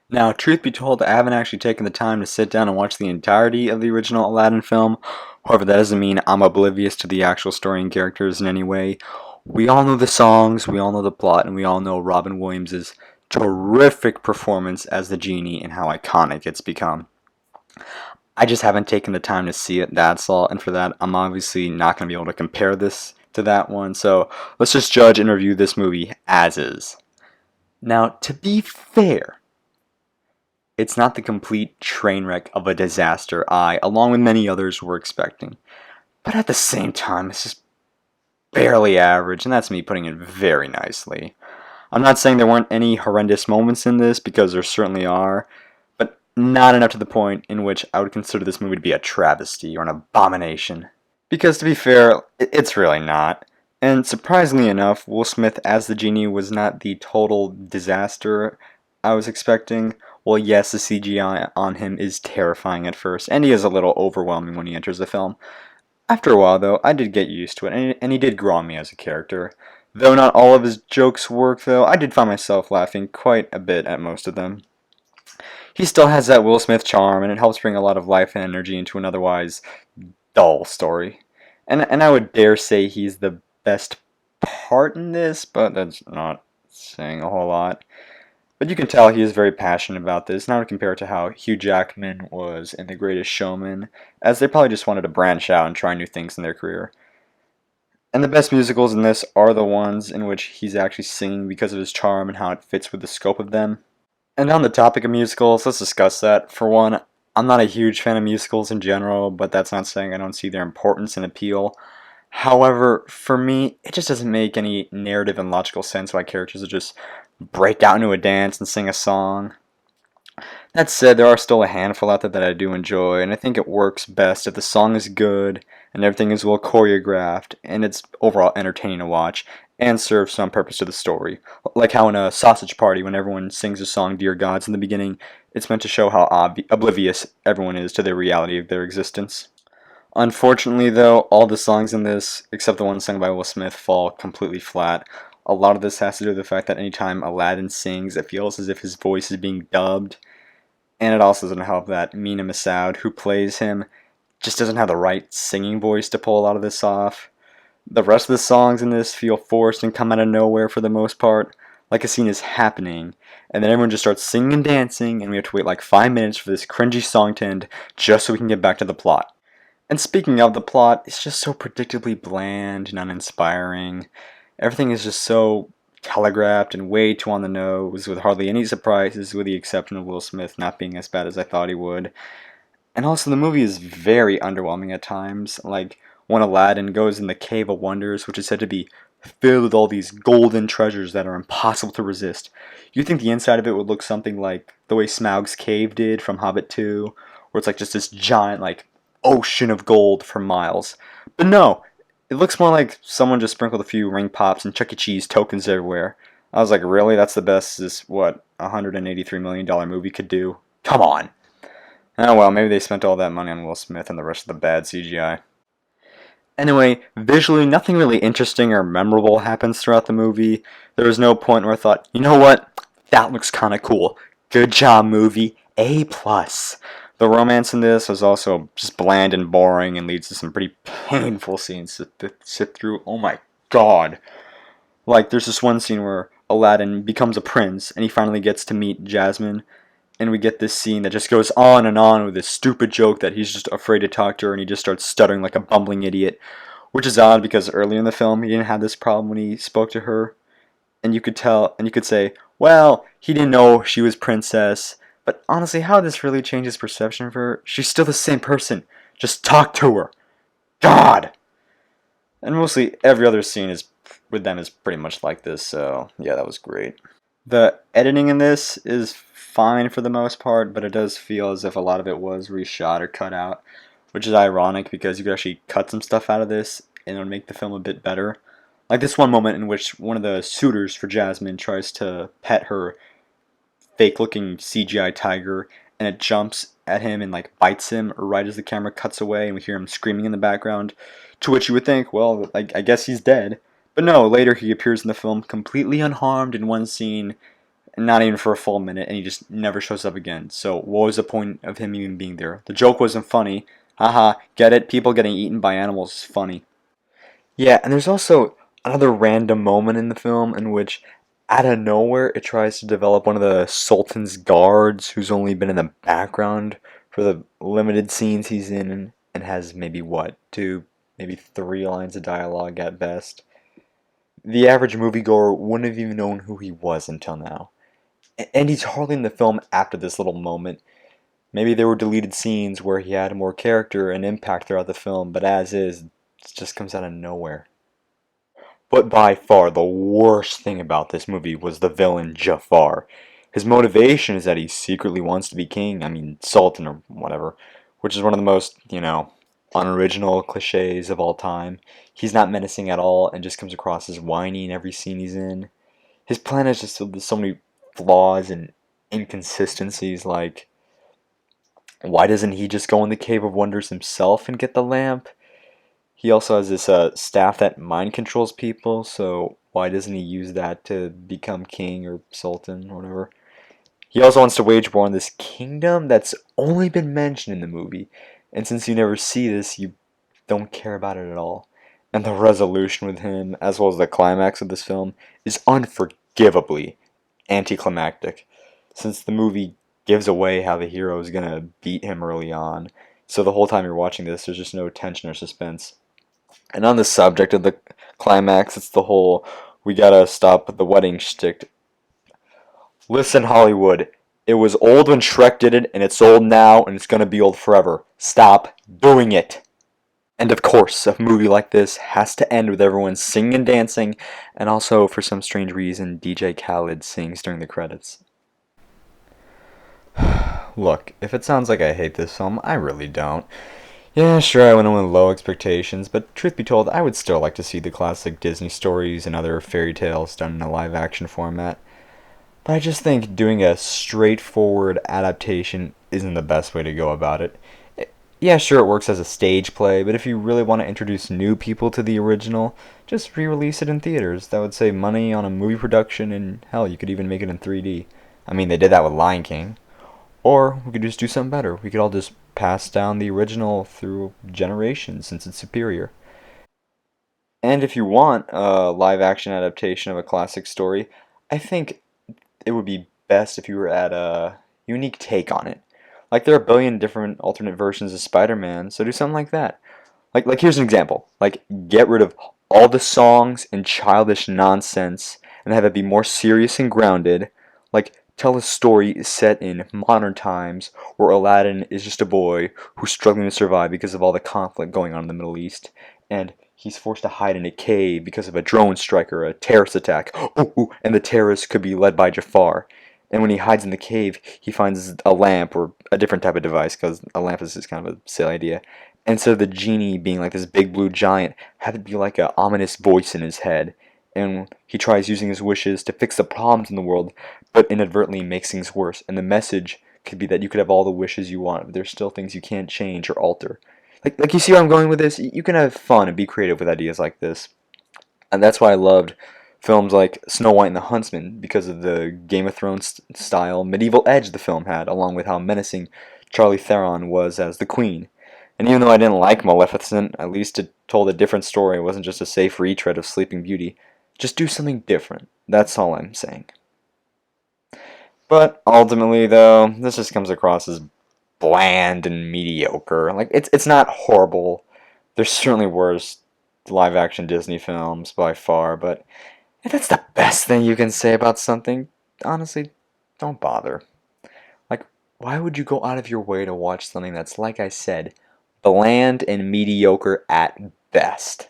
Now, truth be told, I haven't actually taken the time to sit down and watch the entirety of the original Aladdin film. However, that doesn't mean I'm oblivious to the actual story and characters in any way. We all know the songs, we all know the plot, and we all know Robin Williams' terrific performance as the genie and how iconic it's become. I just haven't taken the time to see it, that's all, and for that, I'm obviously not going to be able to compare this to that one, so let's just judge and review this movie as is. Now, to be fair, it's not the complete train wreck of a disaster I, along with many others, were expecting. But at the same time, it's just barely average, and that's me putting it very nicely. I'm not saying there weren't any horrendous moments in this, because there certainly are, but not enough to the point in which I would consider this movie to be a travesty or an abomination. Because to be fair, it's really not. And surprisingly enough, Will Smith as the genie was not the total disaster I was expecting. Well, yes, the CGI on him is terrifying at first, and he is a little overwhelming when he enters the film. After a while, though, I did get used to it, and he did grow on me as a character. Though not all of his jokes work, though, I did find myself laughing quite a bit at most of them. He still has that Will Smith charm, and it helps bring a lot of life and energy into an otherwise dull story. And I would dare say he's the best part in this, but that's not saying a whole lot. But you can tell he is very passionate about this, and I would compare it to how Hugh Jackman was in The Greatest Showman, as they probably just wanted to branch out and try new things in their career. And the best musicals in this are the ones in which he's actually singing because of his charm and how it fits with the scope of them. And on the topic of musicals, let's discuss that. For one, I'm not a huge fan of musicals in general, but that's not saying I don't see their importance and appeal. However, for me, it just doesn't make any narrative and logical sense why characters would just break out into a dance and sing a song. That said, there are still a handful out there that I do enjoy, and I think it works best if the song is good and everything is well choreographed and it's overall entertaining to watch and serves some purpose to the story. Like how in a sausage party, when everyone sings the song Dear Gods in the beginning, it's meant to show how oblivious everyone is to the reality of their existence. Unfortunately, though, all the songs in this, except the one sung by Will Smith, fall completely flat. A lot of this has to do with the fact that anytime Aladdin sings, it feels as if his voice is being dubbed. And it also doesn't help that Mina Massoud, who plays him, just doesn't have the right singing voice to pull a lot of this off. The rest of the songs in this feel forced and come out of nowhere for the most part, like a scene is happening, and then everyone just starts singing and dancing, and we have to wait like 5 minutes for this cringy song to end just so we can get back to the plot. And speaking of the plot, it's just so predictably bland and uninspiring. Everything is just so telegraphed and way too on the nose, with hardly any surprises, with the exception of Will Smith not being as bad as I thought he would. And also, the movie is very underwhelming at times, like when Aladdin goes in the Cave of Wonders, which is said to be filled with all these golden treasures that are impossible to resist. You'd think the inside of it would look something like the way Smaug's Cave did from Hobbit 2, where it's like just this giant, like, ocean of gold for miles. But no, it looks more like someone just sprinkled a few ring pops and Chuck E. Cheese tokens everywhere. I was like, really? That's the best this, what, $183 million movie could do? Come on. Oh well, maybe they spent all that money on Will Smith and the rest of the bad CGI. Anyway, visually, nothing really interesting or memorable happens throughout the movie. There was no point where I thought, you know what? That looks kinda cool. Good job, movie. A+. The romance in this is also just bland and boring and leads to some pretty painful scenes to sit through. Oh my god. Like, there's this one scene where Aladdin becomes a prince and he finally gets to meet Jasmine, and we get this scene that just goes on and on with this stupid joke that he's just afraid to talk to her and he just starts stuttering like a bumbling idiot, which is odd because earlier in the film he didn't have this problem when he spoke to her, and you could tell, and you could say, well, he didn't know she was princess, but honestly, how did this really change his perception of her? She's still the same person. Just talk to her. God! And mostly every other scene is with them is pretty much like this, so yeah, that was great. The editing in this is fine for the most part, but it does feel as if a lot of it was reshot or cut out, which is ironic because you could actually cut some stuff out of this and it would make the film a bit better. Like this one moment in which one of the suitors for Jasmine tries to pet her fake-looking CGI tiger, and it jumps at him and like bites him right as the camera cuts away, and we hear him screaming in the background. To which you would think, well, like I guess he's dead. But no, later he appears in the film completely unharmed in one scene, not even for a full minute, and he just never shows up again. So what was the point of him even being there? The joke wasn't funny. Haha, get it? People getting eaten by animals is funny. Yeah, and there's also another random moment in the film in which, out of nowhere, it tries to develop one of the Sultan's guards who's only been in the background for the limited scenes he's in and has maybe what, two, maybe three lines of dialogue at best. The average moviegoer wouldn't have even known who he was until now. And he's hardly in the film after this little moment. Maybe there were deleted scenes where he had more character and impact throughout the film, but as is, it just comes out of nowhere. But by far the worst thing about this movie was the villain Jafar. His motivation is that he secretly wants to be king, Sultan or whatever, which is one of the most, unoriginal cliches of all time. He's not menacing at all and just comes across as whiny in every scene he's in. His plan is just there's so many flaws and inconsistencies, like, why doesn't he just go in the Cave of Wonders himself and get the lamp? He also has this staff that mind controls people, so why doesn't he use that to become king or sultan or whatever? He also wants to wage war on this kingdom that's only been mentioned in the movie, and since you never see this, you don't care about it at all. And the resolution with him, as well as the climax of this film, is unforgivably anticlimactic, since the movie gives away how the hero is gonna beat him early on. So the whole time you're watching this, there's just no tension or suspense. And on the subject of the climax, it's the whole we gotta stop the wedding shtick. Listen, Hollywood, it was old when Shrek did it, and it's old now, and it's gonna be old forever. Stop doing it. And of course, a movie like this has to end with everyone singing and dancing, and also, for some strange reason, DJ Khaled sings during the credits. Look, if it sounds like I hate this film, I really don't. Yeah, sure, I went in with low expectations, but truth be told, I would still like to see the classic Disney stories and other fairy tales done in a live action format. But I just think doing a straightforward adaptation isn't the best way to go about it. Yeah, sure, it works as a stage play, but if you really want to introduce new people to the original, just re-release it in theaters. That would save money on a movie production, and hell, you could even make it in 3D. They did that with Lion King. Or we could just do something better. We could all just pass down the original through generations since it's superior. And if you want a live action adaptation of a classic story, I think it would be best if you were at a unique take on it. Like there are a billion different alternate versions of Spider-Man, so do something like that. Like here's an example. Like get rid of all the songs and childish nonsense and have it be more serious and grounded. Like tell a story set in modern times where Aladdin is just a boy who's struggling to survive because of all the conflict going on in the Middle East, and he's forced to hide in a cave because of a drone strike or a terrorist attack. Ooh, and the terrorist could be led by Jafar. And when he hides in the cave, he finds a lamp or a different type of device, because a lamp is just kind of a silly idea. And instead of the genie being like this big blue giant, have it be like an ominous voice in his head. And he tries using his wishes to fix the problems in the world, but inadvertently makes things worse. And the message could be that you could have all the wishes you want, but there's still things you can't change or alter. Like you see where I'm going with this? You can have fun and be creative with ideas like this. And that's why I loved films like Snow White and the Huntsman, because of the Game of Thrones style medieval edge the film had, along with how menacing Charlie Theron was as the Queen. And even though I didn't like Maleficent, at least it told a different story. It wasn't just a safe retread of Sleeping Beauty. Just do something different. That's all I'm saying. But ultimately, though, this just comes across as bland and mediocre. Like it's not horrible. There's certainly worse live action Disney films by far, but if that's the best thing you can say about something, honestly, don't bother. Like, why would you go out of your way to watch something that's, like I said, bland and mediocre at best?